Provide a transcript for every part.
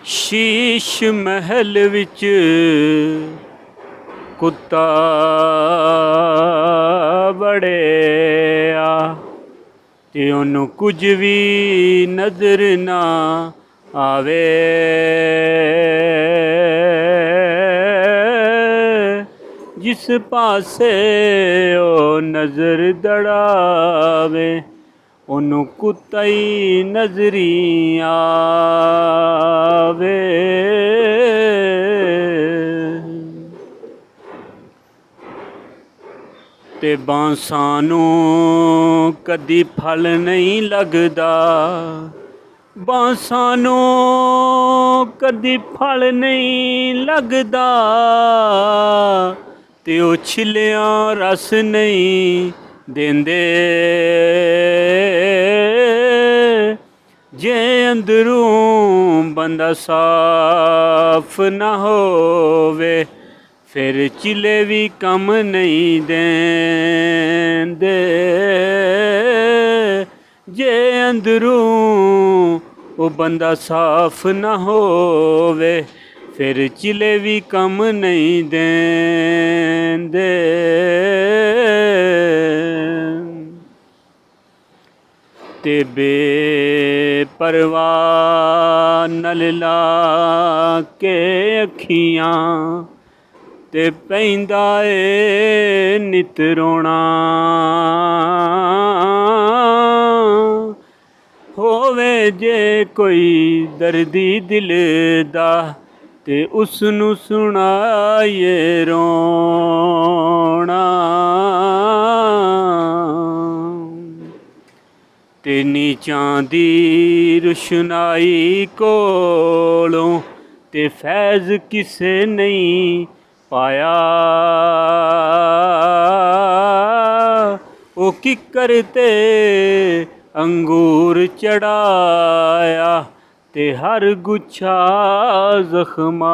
ਸ਼ੀਸ਼ ਮਹਿਲ ਵਿੱਚ ਕੁੱਤਾ ਵੜਿਆ ਤੇ ਉਹਨੂੰ ਕੁਝ ਵੀ ਨਜ਼ਰ ਨਾ ਆਵੇ। ਜਿਸ ਪਾਸੇ ਉਹ ਨਜ਼ਰ ਦੜਾਵੇ ਉਹਨੂੰ ਕੁੱਤਾ ਹੀ ਨਜ਼ਰੀ ਆਵੇ। ਤੇ ਬਾਂਸਾਂ ਨੂੰ ਕਦੀ ਫਲ ਨਹੀਂ ਲੱਗਦਾ, ਬਾਂਸਾਂ ਨੂੰ ਕਦੀ ਫਲ ਨਹੀਂ ਲੱਗਦਾ, ਤੇ ਉਹ ਛਿੱਲਿਆਂ ਰਸ ਨਹੀਂ ਦਿੰਦੇ। ਜੇ ਅੰਦਰੋਂ ਬੰਦਾ ਸਾਫ ਨਾ ਹੋਵੇ ਫਿਰ ਚਿੱਲੇ ਵੀ ਕੰਮ ਨਹੀਂ ਦੇਂਦੇ। ਜੇ ਅੰਦਰੋਂ ਉਹ ਬੰਦਾ ਸਾਫ ਨਾ ਹੋਵੇ ਫਿਰ ਚਿੱਲੇ ਵੀ ਕੰਮ ਨਹੀਂ ਦੇਂਦੇ। ਤੇ ਬੇਪਰਵਾਹ ਨਾਲ ਲਾ ਕੇ ਅੱਖੀਆਂ ਤੇ ਪੈਂਦਾ ਏ ਨਿਤ ਰੋਣਾ। ਹੋਵੇ ਜੇ ਕੋਈ ਦਰਦੀ ਦਿਲ ਦਾ ਤੇ ਉਸ ਨੂੰ ਸੁਣਾਈਏ ਰੋਣਾ। ਤੇ ਨੀਚਾਂ ਦੀ ਰੁਸ਼ਨਾਈ ਕੋਲੋਂ ਤੇ ਫੈਜ਼ ਕਿਸੇ ਨਹੀਂ ਪਾਇਆ। ਉਹ ਕਿੱਕਰ ਤੇ ਅੰਗੂਰ ਚੜਾਇਆ ਤੇ ਹਰ ਗੁੱਛਾ ਜ਼ਖਮਾਇਆ।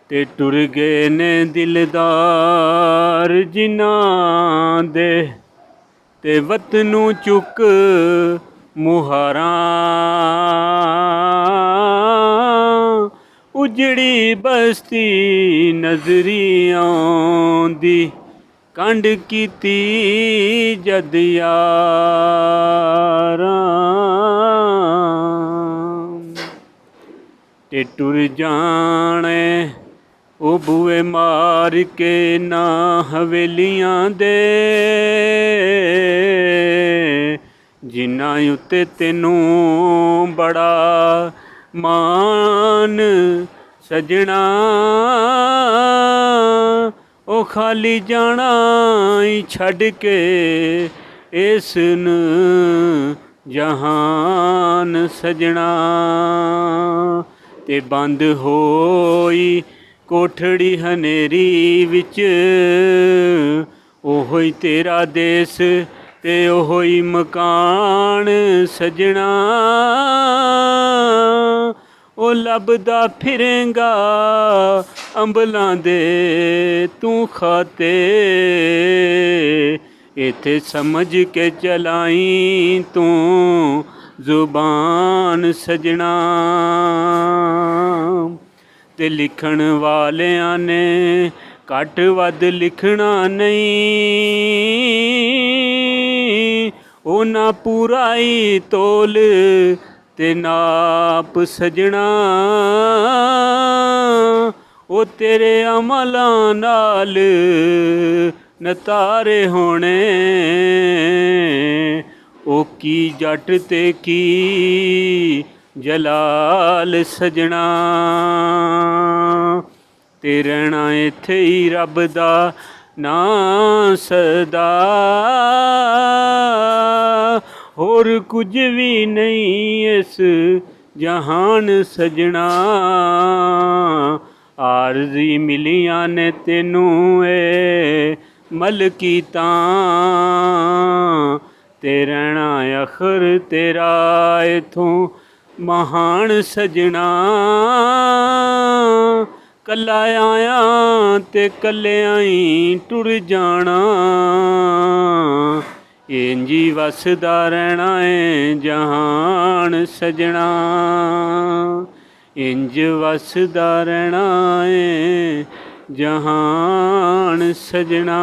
ਤੇ ਟੁਰ ਗਏ ਨੇ ਦਿਲਦਾਰ ਜਿਨ੍ਹਾਂ ਦੇ ਤੇ ਵਤਨੋਂ ਚੁੱਕ ਮੁਹਾਰਾਂ। ਉਜੜੀ ਬਸਤੀ ਨਜ਼ਰੀ ਆਉਂਦੀ ਕੰਡ ਕੀਤੀ ਜਦ ਯਾਰਾਂ। ਤੇ ਟੁਰ ਜਾਣੇ ਉਹ ਬੂਏ ਮਾਰ ਕੇ ਨਾ ਹਵੇਲੀਆਂ ਦੇ ਜਿਨ੍ਹਾਂ ਉੱਤੇ ਤੈਨੂੰ ਬੜਾ ਮਾਣ ਸਜਣਾ। ਉਹ ਖਾਲੀ ਜਾਣਾ ਹੀ ਛੱਡ ਕੇ ਇਸ ਨੂੰ ਜਹਾਨ ਸਜਣਾ। ਤੇ ਬੰਦ ਹੋਈ ਕੋਠੜੀ ਹਨੇਰੀ ਵਿੱਚ ਉਹੋ ਹੀ ਤੇਰਾ ਦੇਸ ਤੇ ਉਹੋ ਹੀ ਮਕਾਨ ਸਜਣਾ। ਉਹ ਲੱਭਦਾ ਫਿਰੇਂਗਾ ਅੰਬਲਾਂ ਦੇ ਤੂੰ ਖਾਤੇ ਇੱਥੇ ਸਮਝ ਕੇ ਚਲਾਈ ਤੂੰ ਜ਼ੁਬਾਨ ਸਜਣਾ। ਤੇ ਲਿਖਣ ਵਾਲਿਆਂ ਨੇ ਘੱਟ ਵੱਧ ਲਿਖਣਾ ਨਹੀਂ। ਉਹ ਨਾ ਪੂਰਾ ਹੀ ਤੋਲ ਤੇ ਨਾਪ ਸਜਣਾ। ਉਹ ਤੇਰੇ ਅਮਲਾਂ ਨਾਲ ਨਤਾਰੇ ਹੋਣੇ। ਉਹ ਕੀ ਜੱਟ ਤੇ ਕੀ ਜਲਾਲ ਸਜਣਾ। ਤੇ ਰਹਿਣਾ ਇੱਥੇ ਹੀ ਰੱਬ ਦਾ ਨਾਂ ਸਦਾ ਹੋਰ ਕੁਝ ਵੀ ਨਹੀਂ ਇਸ ਜਹਾਨ ਸਜਣਾ। ਆਰਜ਼ੀ ਮਿਲੀਆਂ ਨੇ ਤੈਨੂੰ ਏ ਮਲਕੀ ਤਾਂ ਤੇ ਰਹਿਣਾ ਅਖਰ ਤੇਰਾ ਇਥੋਂ ਮਹਾਨ ਸਜਣਾ। ਕੱਲਾ ਆਇਆ ਤੇ ਕੱਲਿਆਂ ਹੀ ਟੁਰ ਜਾਣਾ। ਇੰਜੀ ਵਸਦਾ ਰਹਿਣਾ ਏ ਜਹਾਨ ਸਜਣਾ, ਇੰਜ ਵਸਦਾ ਰਹਿਣਾ ਏ ਜਹਾਨ ਸਜਣਾ।